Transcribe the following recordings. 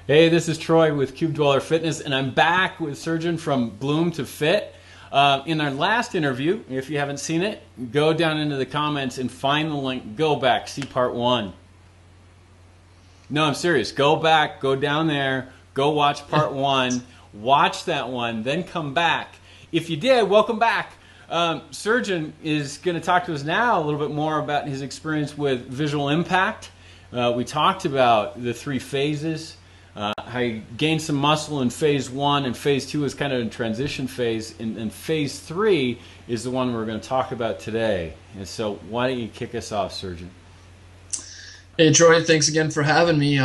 Hey, this is Troy with Cube Dweller Fitness, and I'm back with Srdjan from Bloom to Fit. In our last interview, if you haven't seen it, go down into the comments and find the link. Go back, see part 1. No, I'm serious. Go back, go down there, go watch part 1, watch that one, then come back. If you did, welcome back. Srdjan is going to talk to us now a little bit more about his experience with visual impact. We talked about the 3 phases. How you gain some muscle in phase 1, and phase 2 is kind of a transition phase, and phase 3 is the one we're going to talk about today. And so why don't you kick us off, Srdjan? Hey Troy, thanks again for having me.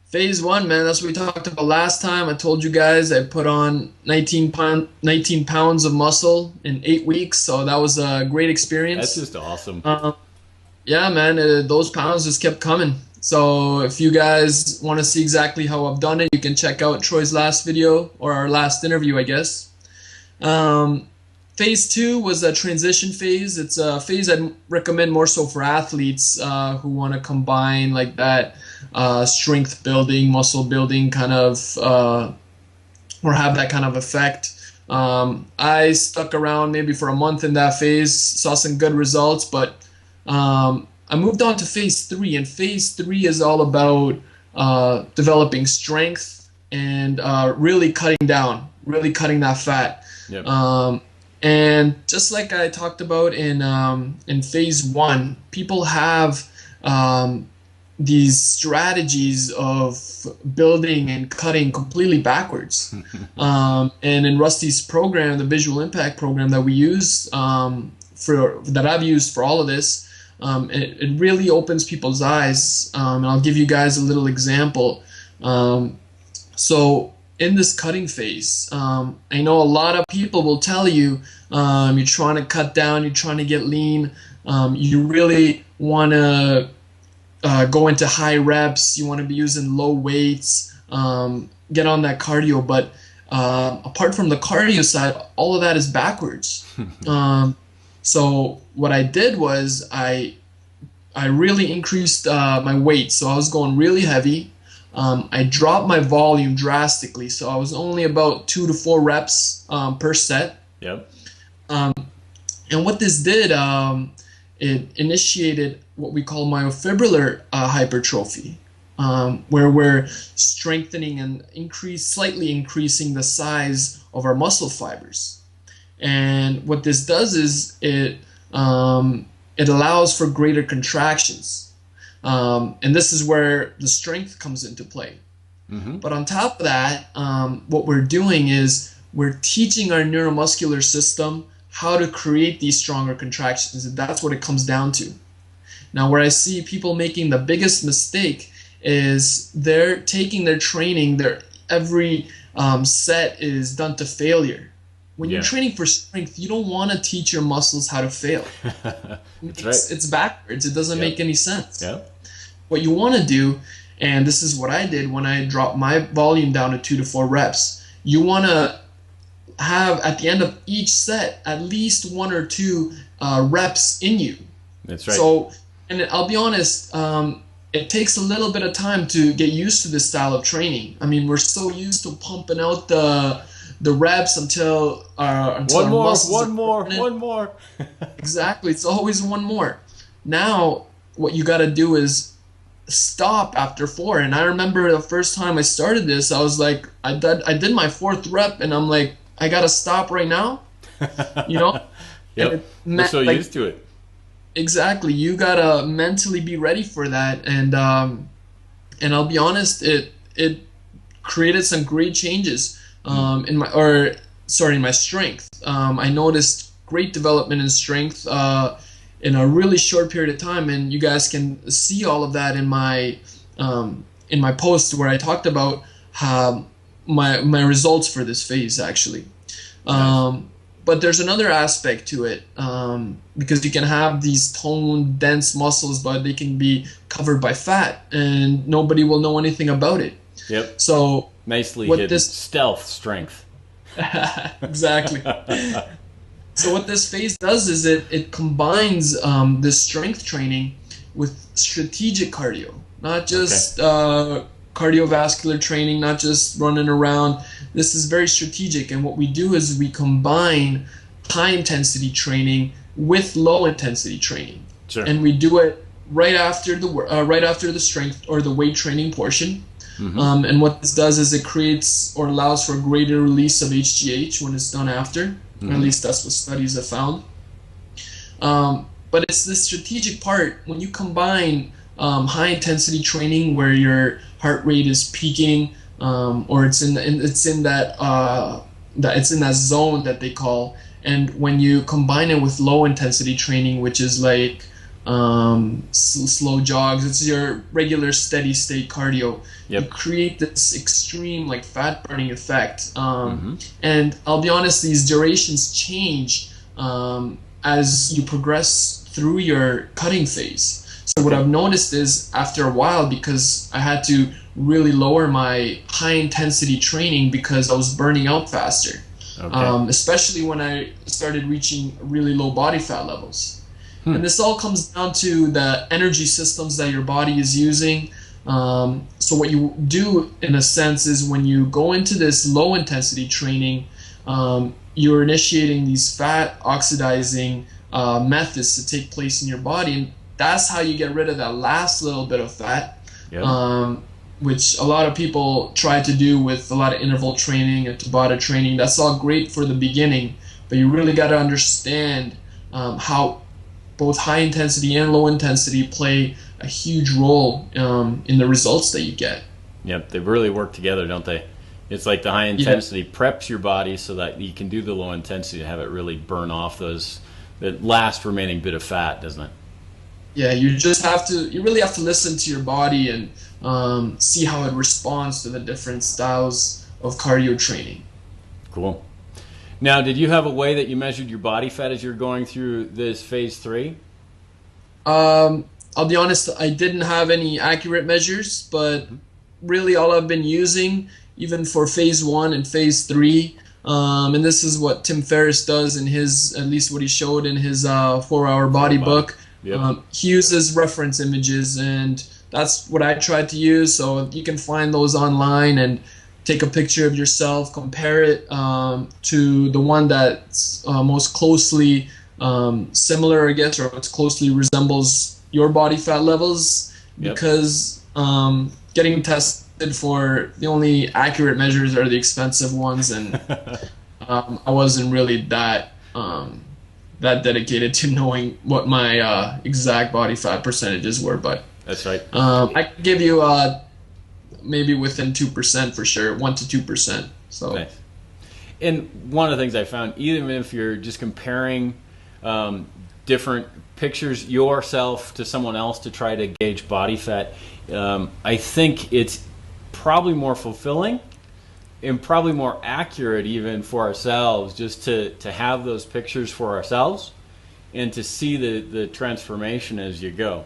Phase 1, man, that's what we talked about last time. I told you guys I put on 19 pounds of muscle in 8 weeks, so that was a great experience. That's just awesome. Yeah, man, those pounds just kept coming. So if you guys want to see exactly how I've done it, you can check out Troy's last video, or our last interview, I guess. Phase 2 was a transition phase. It's a phase I'd recommend more so for athletes who want to combine like that strength building, muscle building kind of, or have that kind of effect. I stuck around maybe for a month in that phase, saw some good results, but I moved on to phase 3, and phase 3 is all about developing strength and really cutting that fat. Yep. And just like I talked about in phase 1, people have these strategies of building and cutting completely backwards. And in Rusty's program, the visual impact program that we use that I've used for all of this, it really opens people's eyes, and I'll give you guys a little example. So in this cutting phase, I know a lot of people will tell you you're trying to cut down, you're trying to get lean, you really want to go into high reps, you want to be using low weights, get on that cardio, but apart from the cardio side, all of that is backwards. So what I did was I really increased my weight. So I was going really heavy. I dropped my volume drastically. So I was only about 2 to 4 reps per set. Yep. And what this did, it initiated what we call myofibrillar hypertrophy, where we're strengthening and slightly increasing the size of our muscle fibers. And what this does is it allows for greater contractions, and this is where the strength comes into play. Mm-hmm. But on top of that, what we're doing is we're teaching our neuromuscular system how to create these stronger contractions, and that's what it comes down to. Now, where I see people making the biggest mistake is they're taking their training, every set is done to failure. When you're training for strength, you don't want to teach your muscles how to fail. That's right. It's backwards. It doesn't make any sense. Yep. What you want to do, and this is what I did when I dropped my volume down to 2 to 4 reps, you want to have at the end of each set at least 1 or 2 reps in you. That's right. So, and I'll be honest, it takes a little bit of time to get used to this style of training. I mean, we're so used to pumping out the reps until one more. Exactly, it's always one more. Now what you got to do is stop after 4. And I remember the first time I started this, I was like, I did my 4th rep, and I'm like, I gotta stop right now, you know. Yep. We're so used to it. Exactly, you gotta mentally be ready for that, and I'll be honest, it created some great changes in my strength. I noticed great development in strength in a really short period of time, and you guys can see all of that in my post where I talked about my results for this phase actually. Nice. But there's another aspect to it, because you can have these toned, dense muscles, but they can be covered by fat, and nobody will know anything about it. Yep. So nicely hidden. Stealth strength. Exactly. So what this phase does is it combines this strength training with strategic cardio, not just cardiovascular training, not just running around. This is very strategic, and what we do is we combine high intensity training with low intensity training, and we do it right after the strength or the weight training portion. And what this does is it creates or allows for greater release of HGH when it's done after. Or at least that's what studies have found. But it's the strategic part when you combine high intensity training where your heart rate is peaking, or it's in that zone that they call. And when you combine it with low intensity training, which is like slow jogs, it's your regular steady state cardio. You create this extreme like fat burning effect. And I'll be honest, these durations change as you progress through your cutting phase. So what I've noticed is after a while, because I had to really lower my high intensity training because I was burning out faster, especially when I started reaching really low body fat levels. And this all comes down to the energy systems that your body is using. So what you do in a sense is when you go into this low intensity training, you're initiating these fat oxidizing methods to take place in your body, and that's how you get rid of that last little bit of fat, which a lot of people try to do with a lot of interval training and Tabata training. That's all great for the beginning, but you really got to understand how both high intensity and low intensity play a huge role in the results that you get. Yep, they really work together, don't they? It's like the high intensity preps your body so that you can do the low intensity to have it really burn off that last remaining bit of fat, doesn't it? Yeah, you really have to listen to your body and see how it responds to the different styles of cardio training. Cool. Now, did you have a way that you measured your body fat as you're going through this phase 3? I'll be honest, I didn't have any accurate measures, but really all I've been using, even for phase 1 and phase 3, and this is what Tim Ferriss does in his, at least what he showed in his 4-hour body book. He uses reference images, and that's what I tried to use. So you can find those online and take a picture of yourself, compare it to the one that's most closely similar, I guess, or most closely resembles your body fat levels, because getting tested for the only accurate measures are the expensive ones, and I wasn't really that dedicated to knowing what my exact body fat percentages were, but that's right. I can give you maybe within 2% for sure, 1 to 2%. So, nice. And one of the things I found, even if you're just comparing different pictures yourself to someone else to try to gauge body fat, I think it's probably more fulfilling and probably more accurate even for ourselves, just to have those pictures for ourselves and to see the transformation as you go.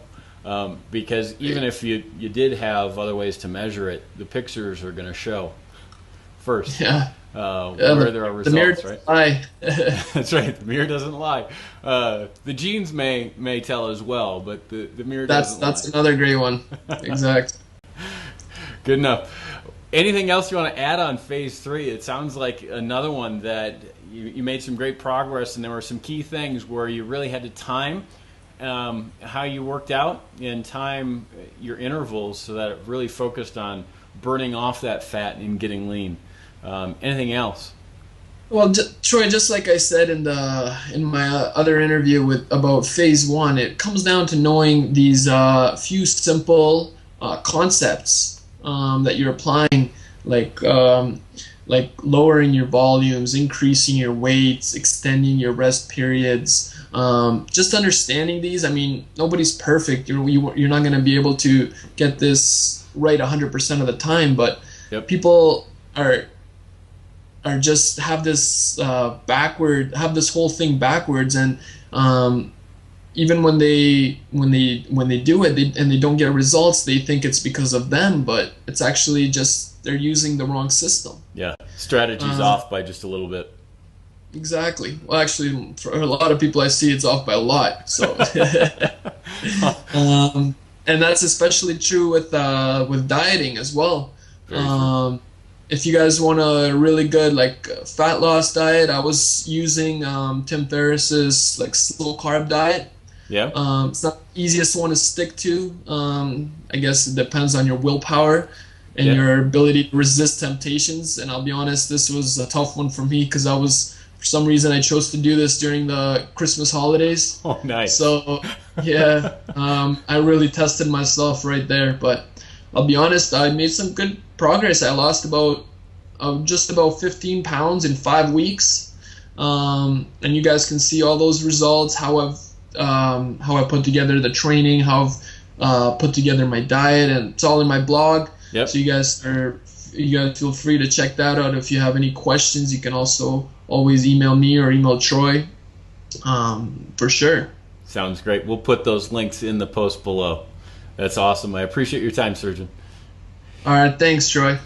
Because even if you did have other ways to measure it, the pictures are going to show first where there are results, the mirror doesn't lie. That's right, the mirror doesn't lie. The genes may tell as well, but the mirror doesn't lie. That's another great one. Exact. Good enough. Anything else you want to add on phase 3? It sounds like another one that you made some great progress, and there were some key things where you really had to time how you worked out and time your intervals so that it really focused on burning off that fat and getting lean. Anything else? Well, Troy, just like I said in my other interview about phase 1, it comes down to knowing these few simple concepts that you're applying, like lowering your volumes, increasing your weights, extending your rest periods. Just understanding these. I mean, nobody's perfect. You're not going to be able to get this right 100% of the time, but people are just have this whole thing backwards, and even when they do it and they don't get results, they think it's because of them, but it's actually just they're using the wrong system. Yeah, strategy's off by just a little bit. Exactly. Well, actually, for a lot of people I see, it's off by a lot. So, and that's especially true with dieting as well. Very true. If you guys want a really good like fat loss diet, I was using Tim Ferriss's like slow carb diet. Yeah. It's not the easiest one to stick to. I guess it depends on your willpower and Yeah. your ability to resist temptations. And I'll be honest, this was a tough one for me because for some reason, I chose to do this during the Christmas holidays. Oh, nice. So, yeah, I really tested myself right there. But I'll be honest, I made some good progress. I lost just about 15 pounds in 5 weeks. And you guys can see all those results, how I put together the training, how I've put together my diet, and it's all in my blog. Yep. So you guys feel free to check that out. If you have any questions, you can also always email me or email Troy, for sure. Sounds great. We'll put those links in the post below. That's awesome. I appreciate your time, Srdjan. All right, thanks, Troy.